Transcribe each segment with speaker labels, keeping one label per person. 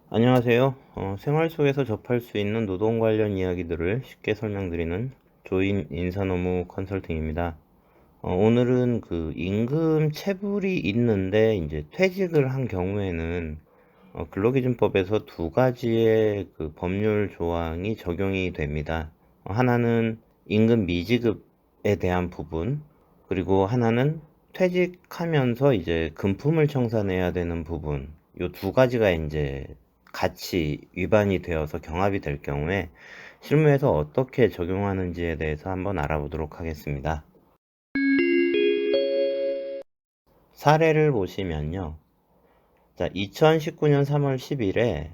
Speaker 1: 안녕하세요. 생활 속에서 접할 수 있는 노동 관련 이야기들을 쉽게 설명드리는 조인 인사노무 컨설팅입니다. 오늘은 그 임금 체불이 있는데 이제 퇴직을 한 경우에는 근로기준법에서 두 가지의 그 법률 조항이 적용이 됩니다. 하나는 임금 미지급에 대한 부분, 그리고 하나는 퇴직하면서 이제 금품을 청산해야 되는 부분, 요 두 가지가 이제 같이 위반이 되어서 경합이 될 경우에 실무에서 어떻게 적용하는지에 대해서 한번 알아보도록 하겠습니다. 사례를 보시면요. 자, 2019년 3월 10일에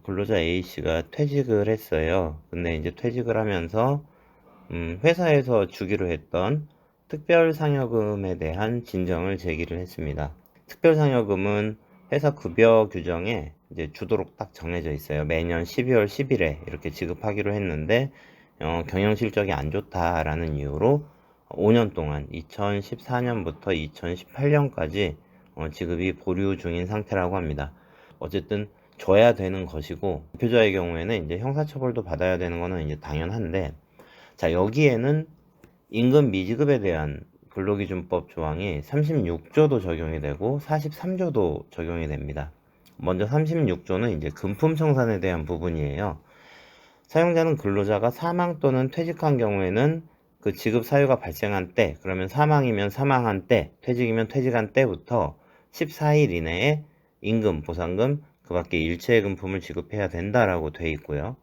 Speaker 1: 근로자 A씨가 퇴직을 했어요. 근데 이제 퇴직을 하면서 회사에서 주기로 했던 특별상여금에 대한 진정을 제기를 했습니다. 특별상여금은 회사 급여 규정에 이제 주도록 딱 정해져 있어요. 매년 12월 10일에 이렇게 지급하기로 했는데 경영 실적이 안 좋다라는 이유로 5년 동안 2014년부터 2018년까지 지급이 보류 중인 상태라고 합니다. 어쨌든 줘야 되는 것이고, 대표자의 경우에는 이제 형사처벌도 받아야 되는 거는 이제 당연한데, 자, 여기에는 임금 미지급에 대한 근로기준법 조항이 36조도 적용이 되고 43조도 적용이 됩니다. 먼저 36조는 이제 금품청산에 대한 부분이에요. 사용자는 근로자가 사망 또는 퇴직한 경우에는 그 지급 사유가 발생한 때, 그러면 사망이면 사망한 때, 퇴직이면 퇴직한 때부터 14일 이내에 임금, 보상금, 그 밖에 일체의 금품을 지급해야 된다라고 돼 있고요.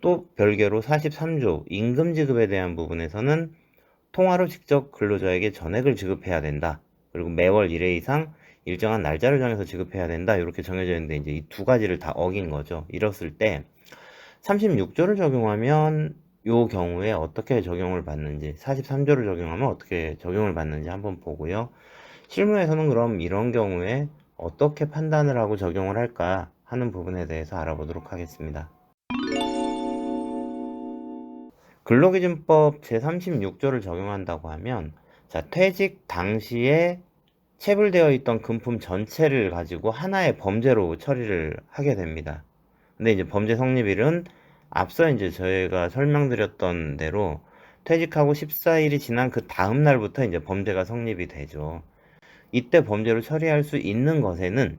Speaker 1: 또 별개로 43조 임금 지급에 대한 부분에서는 통화로 직접 근로자에게 전액을 지급해야 된다. 그리고 매월 1회 이상 일정한 날짜를 정해서 지급해야 된다. 이렇게 정해져 있는데 이제 이 두 가지를 다 어긴 거죠. 이랬을 때 36조를 적용하면 요 경우에 어떻게 적용을 받는지, 43조를 적용하면 어떻게 적용을 받는지 한번 보고요. 실무에서는 그럼 이런 경우에 어떻게 판단을 하고 적용을 할까 하는 부분에 대해서 알아보도록 하겠습니다. 근로기준법 제36조를 적용한다고 하면, 자, 퇴직 당시에 체불되어 있던 금품 전체를 가지고 하나의 범죄로 처리를 하게 됩니다. 근데 이제 범죄 성립일은 앞서 이제 저희가 설명드렸던 대로 퇴직하고 14일이 지난 그 다음 날부터 이제 범죄가 성립이 되죠. 이때 범죄로 처리할 수 있는 것에는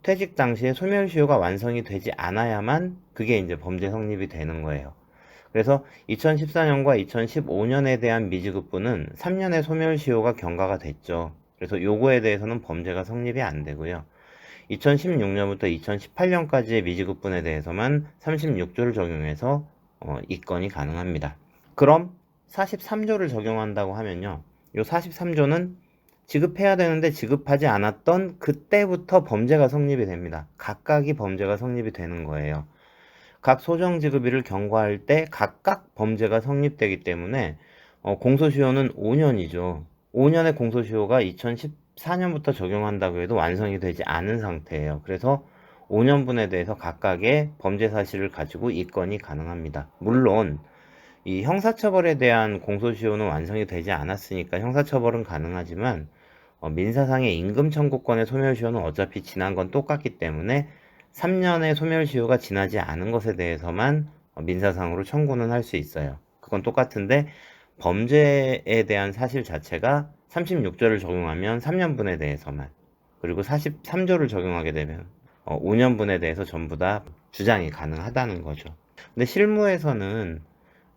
Speaker 1: 퇴직 당시에 소멸시효가 완성이 되지 않아야만 그게 이제 범죄 성립이 되는 거예요. 그래서 2014년과 2015년에 대한 미지급분은 3년의 소멸시효가 경과가 됐죠. 그래서 요거에 대해서는 범죄가 성립이 안 되고요. 2016년부터 2018년까지의 미지급분에 대해서만 36조를 적용해서 입건이 가능합니다. 그럼 43조를 적용한다고 하면요. 요 43조는 지급해야 되는데 지급하지 않았던 그때부터 범죄가 성립이 됩니다. 각각이 범죄가 성립이 되는 거예요. 각 소정지급일을 경과할 때 각각 범죄가 성립되기 때문에 공소시효는 5년이죠. 5년의 공소시효가 2014년부터 적용한다고 해도 완성이 되지 않은 상태예요. 그래서 5년분에 대해서 각각의 범죄 사실을 가지고 입건이 가능합니다. 물론 이 형사처벌에 대한 공소시효는 완성이 되지 않았으니까 형사처벌은 가능하지만 민사상의 임금청구권의 소멸시효는 어차피 지난 건 똑같기 때문에 3년의 소멸시효가 지나지 않은 것에 대해서만 민사상으로 청구는 할 수 있어요. 그건 똑같은데 범죄에 대한 사실 자체가 36조를 적용하면 3년분에 대해서만, 그리고 43조를 적용하게 되면 5년분에 대해서 전부 다 주장이 가능하다는 거죠. 근데 실무에서는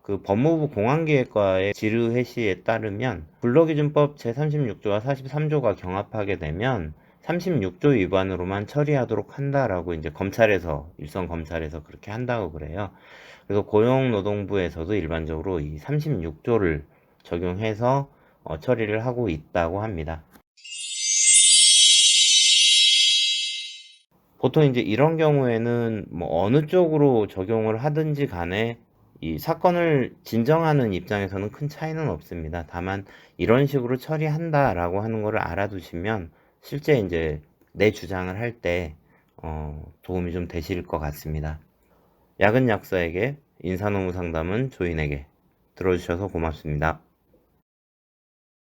Speaker 1: 그 법무부 공안기획과의 지르해시에 따르면 근로기준법 제36조와 43조가 경합하게 되면 36조 위반으로만 처리하도록 한다라고 이제 검찰에서, 일선 검찰에서 그렇게 한다고 그래요. 그래서 고용노동부에서도 일반적으로 이 36조를 적용해서 처리를 하고 있다고 합니다. 보통 이제 이런 경우에는 뭐 어느 쪽으로 적용을 하든지 간에 이 사건을 진정하는 입장에서는 큰 차이는 없습니다. 다만 이런 식으로 처리한다라고 하는 거를 알아두시면 실제 이제 내 주장을 할 때 도움이 좀 되실 것 같습니다. 야근 약사에게 인사노무 상담은 조인에게 들어주셔서 고맙습니다.